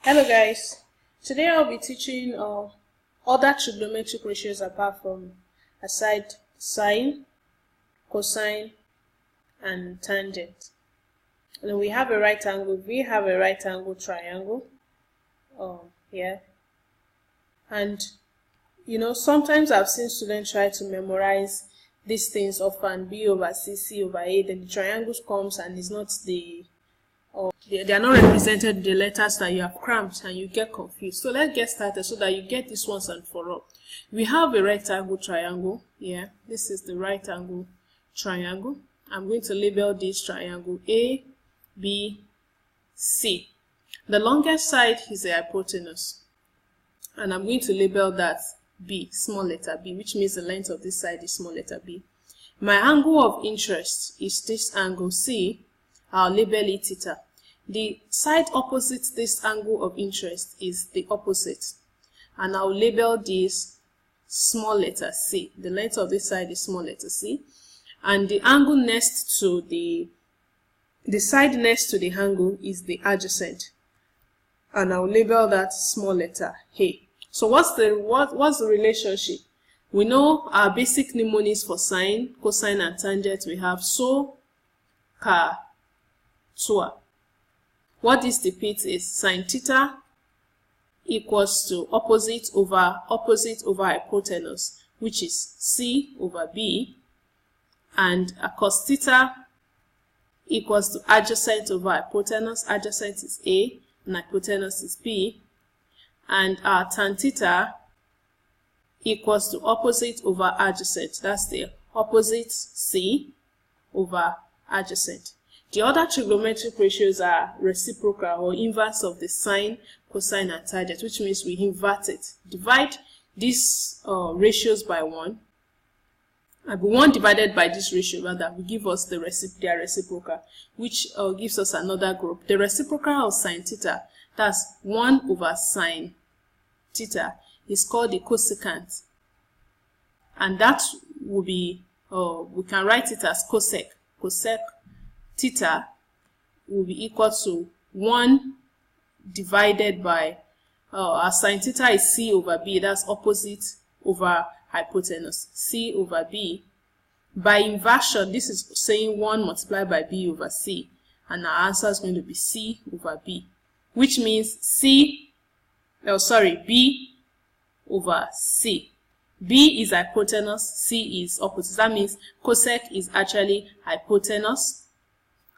Hello guys, today I'll be teaching other trigonometric ratios apart from sine, cosine, and tangent. And we have a right angle, we have a right angle triangle here. And sometimes I've seen students try to memorize these things often, b over c over a, then the triangles comes and it's not they are not represented the letters that you have crammed and you get confused. So let's get started so that you get this once and for all. We have a right angle triangle here. This is the right angle triangle. I'm going to label this triangle A, B, C. The longest side is the hypotenuse. And I'm going to label that B, small letter b, which means the length of this side is small letter b. My angle of interest is this angle C. I'll label it theta. The side opposite this angle of interest is the opposite, and I'll label this small letter c. The length of this side is small letter c, and the angle next to the side next to the angle is the adjacent, and I'll label that small letter a. So what's the relationship? We know our basic mnemonics for sine, cosine, and tangent. We have so, ka, tua. What this depicts is sine theta equals to opposite over hypotenuse, which is c over b, and a cos theta equals to adjacent over hypotenuse. Adjacent is a and hypotenuse is b, and our tan theta equals to opposite over adjacent. That's the opposite c over adjacent. The other trigonometric ratios are reciprocal or inverse of the sine, cosine, and tangent, which means we invert it. Divide these ratios by 1. And 1 divided by this ratio rather will give us their reciprocal, which gives us another group. The reciprocal of sine theta, that's 1 over sine theta, is called the cosecant. And that will be, we can write it as cosec. Cosec theta will be equal to 1 divided by our sine theta is c over b, that's opposite over hypotenuse, c over b. By inversion, this is saying 1 multiplied by b over c, and our answer is going to be c over b, which means b over c. B is hypotenuse, c is opposite. That means cosec is actually hypotenuse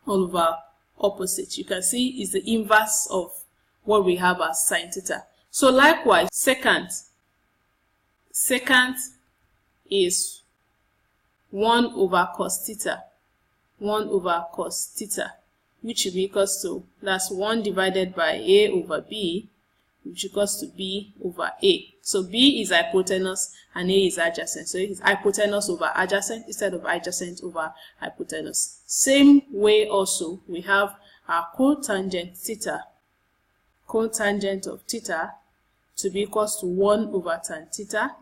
all over opposite. You can see is the inverse of what we have as sine theta. So likewise, secant is 1 over cos theta, 1 over cos theta, which will be equals to, that's 1 divided by a over b, which equals to b over a. So b is hypotenuse and a is adjacent. So it is hypotenuse over adjacent instead of adjacent over hypotenuse. Same way also, we have our cotangent theta, cotangent of theta, to be equals to 1 over tan theta.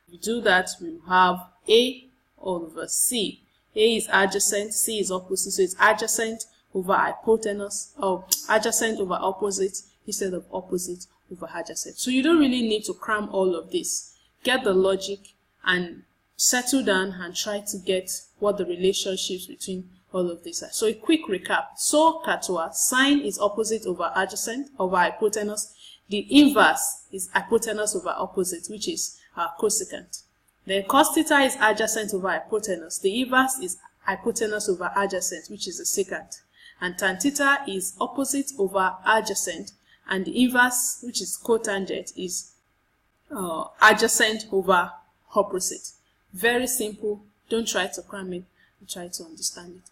If we do that, we have a all over c. A is adjacent, c is opposite, so it's adjacent over hypotenuse, or adjacent over opposite instead of opposite over adjacent. So you don't really need to cram all of this. Get the logic and settle down and try to get what the relationships between all of these are. So a quick recap. So katua, sine is opposite over adjacent over hypotenuse. The inverse is hypotenuse over opposite, which is cosecant. Then cos theta is adjacent over hypotenuse. The inverse is hypotenuse over adjacent, which is the secant. And tan theta is opposite over adjacent, and the inverse, which is cotangent, is adjacent over opposite. Very simple. Don't try to cram it, try to understand it.